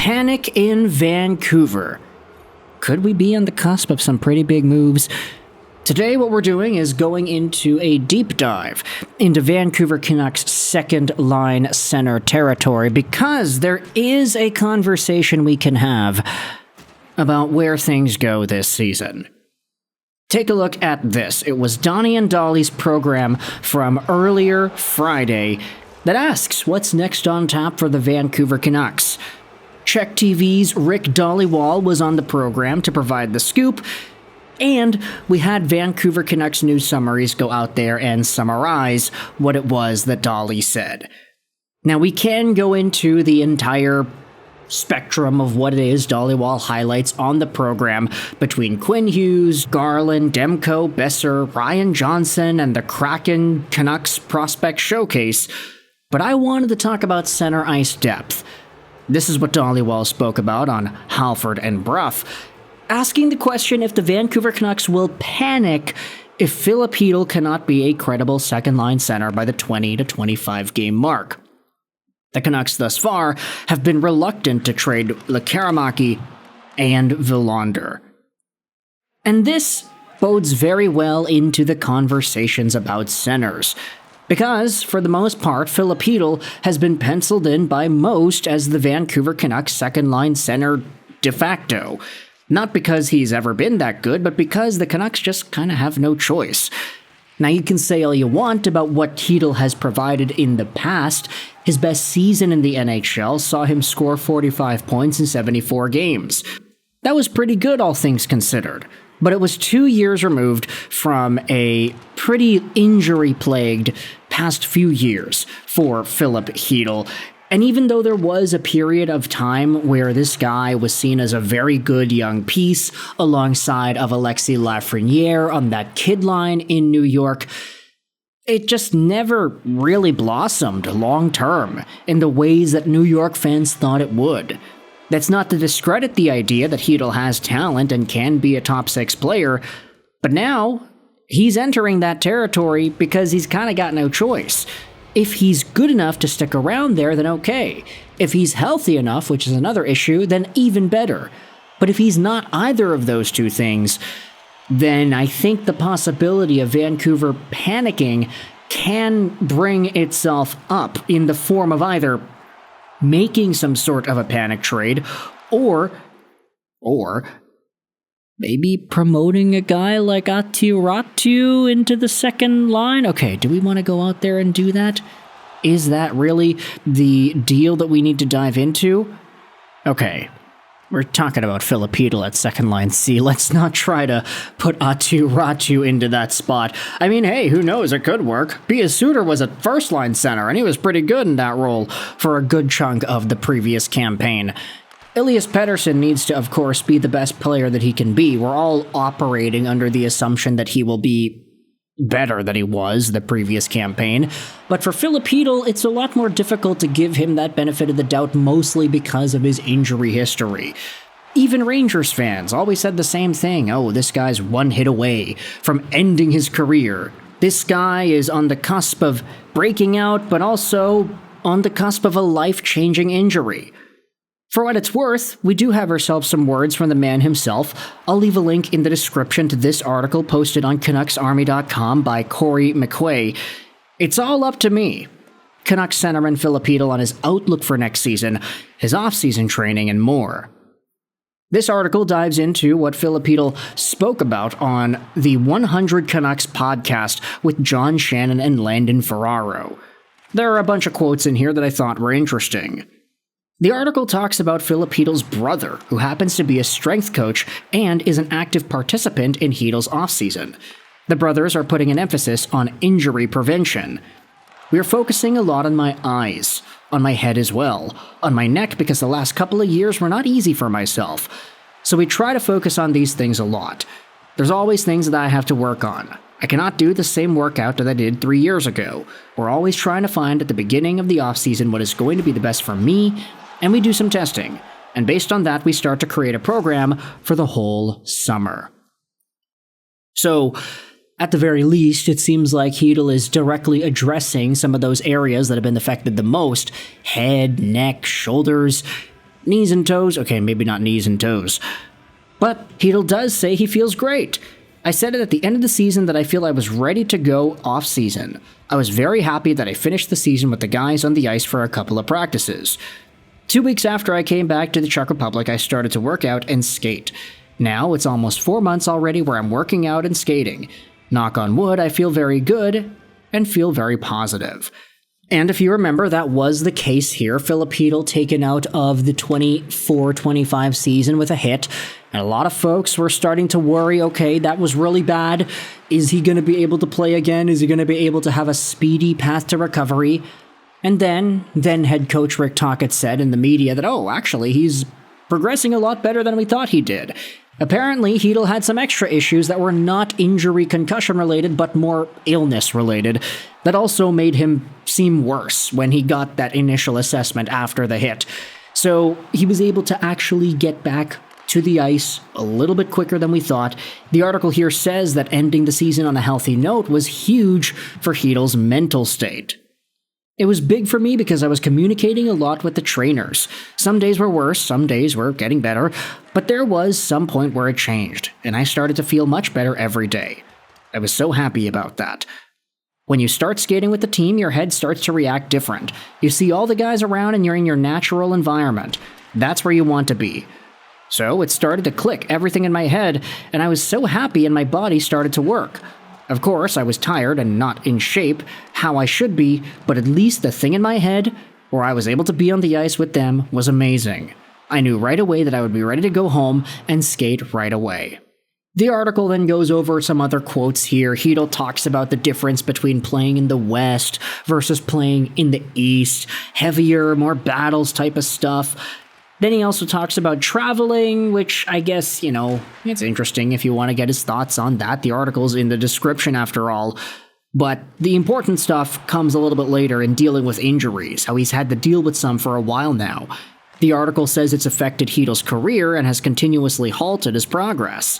Panic in Vancouver. Could we be on the cusp of some pretty big moves? Today what we're doing is going into a deep dive into Vancouver Canucks second line center territory because there is a conversation we can have about where things go this season. Take a look at this. It was Donnie and Dolly's program from earlier Friday that asks what's next on tap for the Vancouver Canucks. Czech TV's Rick Dhaliwal was on the program to provide the scoop, and we had Vancouver Canucks news summaries go out there and summarize what it was that Dolly said. Now, we can go into the entire spectrum of what it is Dhaliwal highlights on the program between Quinn Hughes, Garland, Demko, Besser, Ryan Johnson, and the Kraken Canucks Prospect Showcase, but I wanted to talk about center ice depth. This is what Dhaliwal spoke about on Halford and Bruff, asking the question if the Vancouver Canucks will panic if Filip Chytil cannot be a credible second-line center by the 20 to 25 game mark. The Canucks thus far have been reluctant to trade Lekaramaki and Villander. And this bodes very well into the conversations about centers, because, for the most part, Filip Chytil has been penciled in by most as the Vancouver Canucks second-line center de facto. Not because he's ever been that good, but because the Canucks just kind of have no choice. Now, you can say all you want about what Chytil has provided in the past. His best season in the NHL saw him score 45 points in 74 games. That was pretty good, all things considered. But it was 2 years removed from a pretty injury-plagued past few years for Filip Chytil. And even though there was a period of time where this guy was seen as a very good young piece alongside of Alexis Lafreniere on that kid line in New York, it just never really blossomed long-term in the ways that New York fans thought it would. That's not to discredit the idea that Chytil has talent and can be a top 6 player, but now he's entering that territory because he's kind of got no choice. If he's good enough to stick around there, then okay. If he's healthy enough, which is another issue, then even better. But if he's not either of those two things, then I think the possibility of Vancouver panicking can bring itself up in the form of either making some sort of a panic trade, or maybe promoting a guy like Atiu Ratu into the second line. Okay, do we want to go out there and do that? Is that really the deal that we need to dive into? Okay, we're talking about Filip Chytil at second line C. Let's not try to put Atiu Ratu into that spot. I mean, hey, who knows? It could work. Pia Suter was a first line center, and he was pretty good in that role for a good chunk of the previous campaign. Elias Pettersson needs to, of course, be the best player that he can be. We're all operating under the assumption that he will be better than he was the previous campaign. But for Filip Chytil, it's a lot more difficult to give him that benefit of the doubt, mostly because of his injury history. Even Rangers fans always said the same thing. Oh, this guy's one hit away from ending his career. This guy is on the cusp of breaking out, but also on the cusp of a life-changing injury. For what it's worth, we do have ourselves some words from the man himself. I'll leave a link in the description to this article posted on CanucksArmy.com by Corey McQuay. It's all up to me. Canucks centerman Filip Chytil on his outlook for next season, his off-season training, and more. This article dives into what Filip Chytil spoke about on the 100 Canucks podcast with John Shannon and Landon Ferraro. There are a bunch of quotes in here that I thought were interesting. The article talks about Filip Chytil's brother, who happens to be a strength coach and is an active participant in Chytil's offseason. The brothers are putting an emphasis on injury prevention. We are focusing a lot on my eyes, on my head as well, on my neck because the last couple of years were not easy for myself. So we try to focus on these things a lot. There's always things that I have to work on. I cannot do the same workout that I did 3 years ago. We're always trying to find at the beginning of the offseason what is going to be the best for me, and we do some testing, and based on that we start to create a program for the whole summer. So, at the very least, it seems like Chytil is directly addressing some of those areas that have been affected the most: head, neck, shoulders. Knees and toes, okay, maybe not knees and toes. But Chytil does say he feels great. I said it at the end of the season that I feel I was ready to go off-season. I was very happy that I finished the season with the guys on the ice for a couple of practices. 2 weeks after I came back to the Czech Republic, I started to work out and skate. Now it's almost 4 months already where I'm working out and skating. Knock on wood, I feel very good and feel very positive. And if you remember, that was the case here. Filip Chytil taken out of the 24-25 season with a hit. And a lot of folks were starting to worry, okay, that was really bad. Is he going to be able to play again? Is he going to be able to have a speedy path to recovery? And then head coach Mrtka had said in the media that, oh, actually, he's progressing a lot better than we thought he did. Apparently, Chytil had some extra issues that were not injury concussion related, but more illness related, that also made him seem worse when he got that initial assessment after the hit. So he was able to actually get back to the ice a little bit quicker than we thought. The article here says that ending the season on a healthy note was huge for Chytil's mental state. It was big for me because I was communicating a lot with the trainers. Some days were worse, some days were getting better, but there was some point where it changed, and I started to feel much better every day. I was so happy about that. When you start skating with the team, your head starts to react different. You see all the guys around and you're in your natural environment. That's where you want to be. So it started to click, everything in my head, and I was so happy and my body started to work. Of course, I was tired and not in shape, how I should be, but at least the thing in my head, where I was able to be on the ice with them, was amazing. I knew right away that I would be ready to go home and skate right away. The article then goes over some other quotes here. Chytil talks about the difference between playing in the West versus playing in the East, heavier, more battles type of stuff. Then he also talks about traveling, which I guess, it's interesting if you want to get his thoughts on that. The article's in the description after all. But the important stuff comes a little bit later in dealing with injuries, how he's had to deal with some for a while now. The article says it's affected Chytil's career and has continuously halted his progress.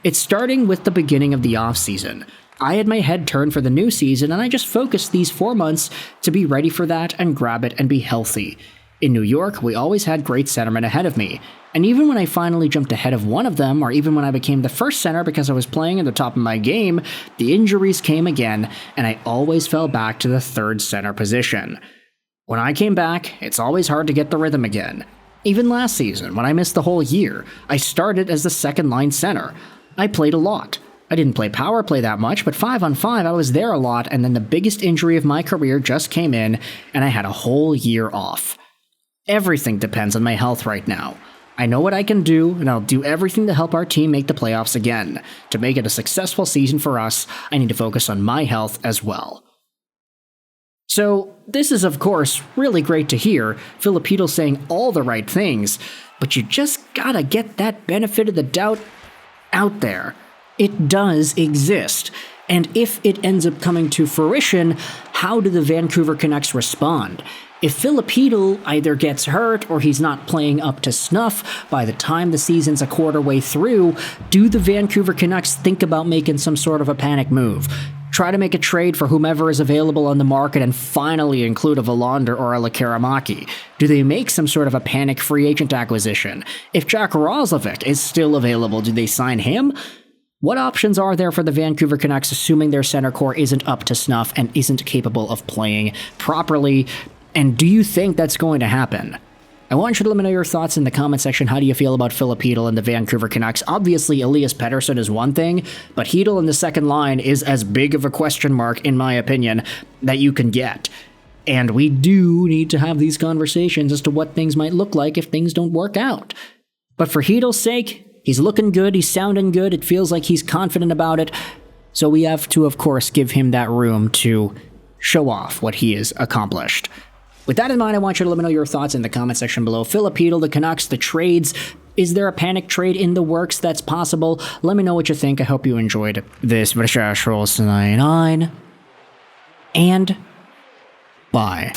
It's starting with the beginning of the offseason. I had my head turned for the new season and I just focused these 4 months to be ready for that and grab it and be healthy. In New York, we always had great centermen ahead of me, and even when I finally jumped ahead of one of them, or even when I became the first center because I was playing at the top of my game, the injuries came again, and I always fell back to the third center position. When I came back, it's always hard to get the rhythm again. Even last season, when I missed the whole year, I started as the second-line center. I played a lot. I didn't play power play that much, but 5-on-5 I was there a lot, and then the biggest injury of my career just came in, and I had a whole year off. Everything depends on my health right now. I know what I can do, and I'll do everything to help our team make the playoffs again. To make it a successful season for us, I need to focus on my health as well. So, this is of course really great to hear, Filip Chytil saying all the right things, but you just gotta get that benefit of the doubt out there. It does exist. And if it ends up coming to fruition, how do the Vancouver Canucks respond? If Filip Chytil either gets hurt or he's not playing up to snuff by the time the season's a quarter way through, do the Vancouver Canucks think about making some sort of a panic move? Try to make a trade for whomever is available on the market and finally include a Valander or a Lekaramaki? Do they make some sort of a panic free agent acquisition? If Jack Roslovic is still available, do they sign him? What options are there for the Vancouver Canucks assuming their center core isn't up to snuff and isn't capable of playing properly? And do you think that's going to happen? I want you to let me know your thoughts in the comment section. How do you feel about Filip Chytil and the Vancouver Canucks? Obviously, Elias Pettersson is one thing, but Chytil in the second line is as big of a question mark, in my opinion, that you can get. And we do need to have these conversations as to what things might look like if things don't work out. But for Chytil's sake, he's looking good, he's sounding good, it feels like he's confident about it. So we have to, of course, give him that room to show off what he has accomplished. With that in mind, I want you to let me know your thoughts in the comment section below. Filip Chytil, the Canucks, the trades. Is there a panic trade in the works that's possible? Let me know what you think. I hope you enjoyed this. And bye.